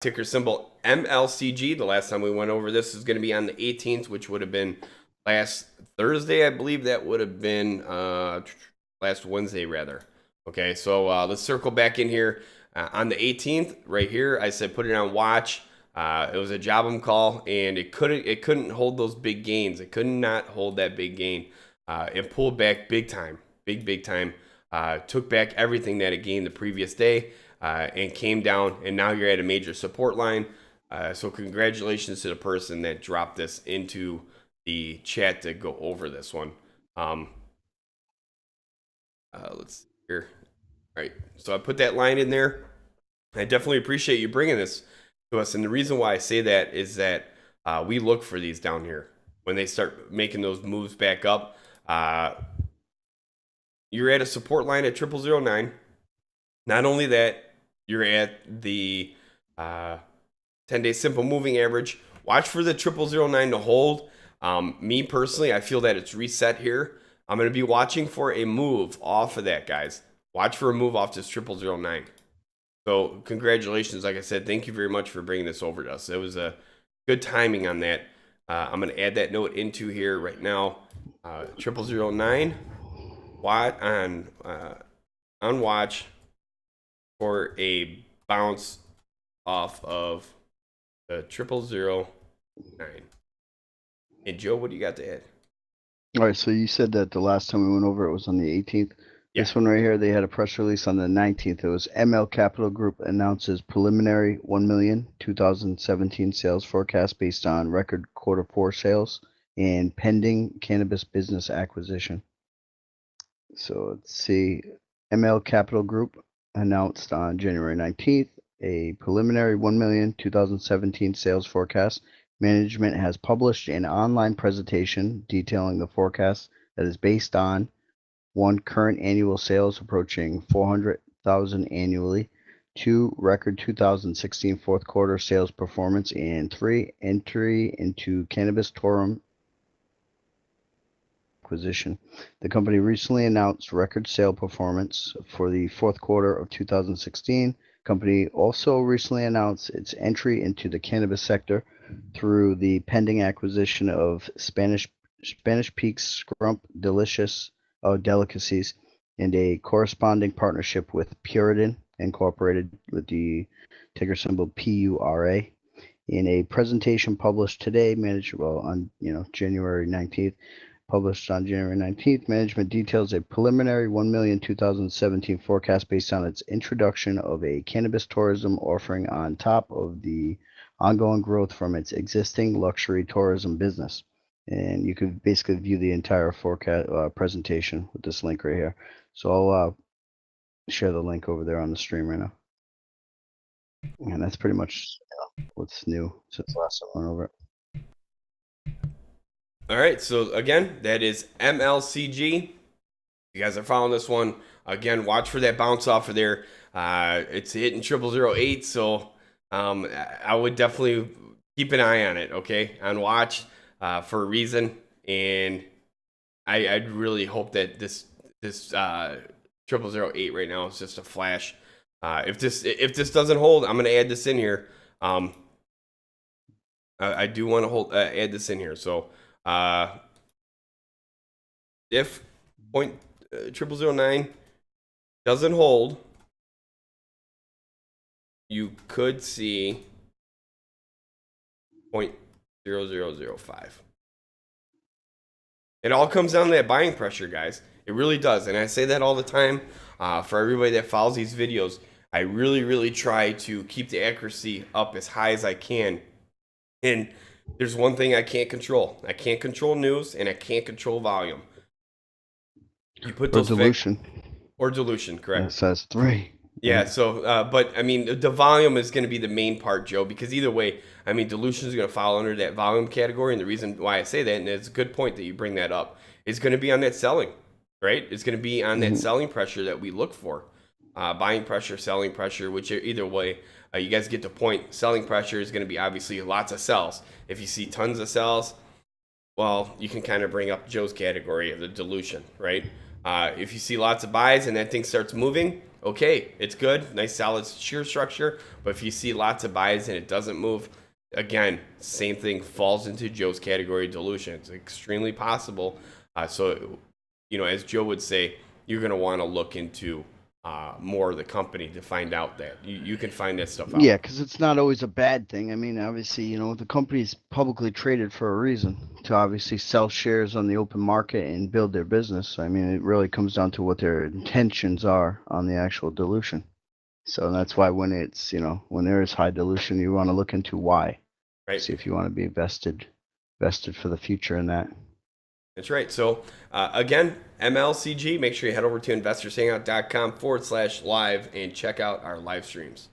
ticker symbol MLCG. The last time we went over this is going to be on the 18th, which would have been last Thursday. I believe that would have been last Wednesday, rather. Okay, so let's circle back in here. On the 18th, right here, I said put it on watch. It was a job call, and it couldn't hold those big gains. It could not hold that big gain. It pulled back big time, big time. Took back everything that it gained the previous day. And came down, and now you're at a major support line. So congratulations to the person that dropped this into the chat to go over this one. Let's see here. All right, so I put that line in there. I definitely appreciate you bringing this to us, and the reason why I say that is that we look for these down here when they start making those moves back up. You're at a support line at 0009. Not only that, you're at the 10-day simple moving average. Watch for the 0009 to hold. Me personally, I feel that it's reset here. I'm going to be watching for a move off of that, guys. Watch for a move off this 0009. So congratulations. Like I said, thank you very much for bringing this over to us. It was a good timing on that. I'm going to add that note into here right now. 0009. On watch for a bounce off of the 0009. And Joe, what do you got to add? All right, so you said that the last time we went over it was on the 18th. Yeah. This one right here, they had a press release on the 19th. It was ML Capital Group announces preliminary 1 million 2017 sales forecast based on record Q4 sales and pending cannabis business acquisition. So let's see. ML Capital Group announced on January 19th a preliminary 1 million 2017 sales forecast. Management has published an online presentation detailing the forecast that is based on one, current annual sales approaching 400,000 annually, two, record 2016 fourth quarter sales performance, and three, entry into cannabis tourism acquisition. The company recently announced record sale performance for the fourth quarter of 2016. Company also recently announced its entry into the cannabis sector through the pending acquisition of Spanish Peaks Scrump Delicious Delicacies and a corresponding partnership with Puritan Incorporated with the ticker symbol PURA. In a presentation published today, on January 19th, published on January 19th, management details a preliminary 1 million 2017 forecast based on its introduction of a cannabis tourism offering on top of the ongoing growth from its existing luxury tourism business. And you can basically view the entire forecast presentation with this link right here. So I'll share the link over there on the stream right now. And that's pretty much what's new since last time I went over it. All right, so again, that is MLCG. You guys are following this one. Again, watch for that bounce off of there. It's hitting 0008, so I would definitely keep an eye on it, okay? On watch for a reason. And I'd really hope that this 0008 right now is just a flash. If this doesn't hold, I'm going to add this in here. I do want to add this in here. So if 0009 doesn't hold, you could see 0.0005. It all comes down to that buying pressure, guys. It really does. And I say that all the time for everybody that follows these videos. I really try to keep the accuracy up as high as I can. And there's one thing I can't control. I can't control news, and I can't control volume. You put those dilution. Or dilution, correct? It says 3. Yeah, so, but, I mean, the volume is going to be the main part, Joe, because either way, I mean, dilution is going to fall under that volume category, and the reason why I say that, and it's a good point that you bring that up, is going to be on that selling, right? It's going to be on that selling pressure that we look for. Buying pressure, selling pressure, which either way, you guys get the point. Selling pressure is going to be obviously lots of sells. If you see tons of sells, well, you can kind of bring up Joe's category of the dilution, right? If you see lots of buys and that thing starts moving, okay, it's good, nice solid shear structure. But if you see lots of buys and it doesn't move, again, same thing falls into Joe's category, dilution. It's extremely possible. So, as Joe would say, you're going to want to look into more of the company to find out that you can find that stuff out. Yeah, because it's not always a bad thing. I mean, obviously, the company's publicly traded for a reason to obviously sell shares on the open market and build their business. I mean, it really comes down to what their intentions are on the actual dilution. So that's why when it's, when there is high dilution, you want to look into why. Right. See if you want to be vested for the future in that. That's right. So, again, MLCG, make sure you head over to investorshangout.com/live and check out our live streams.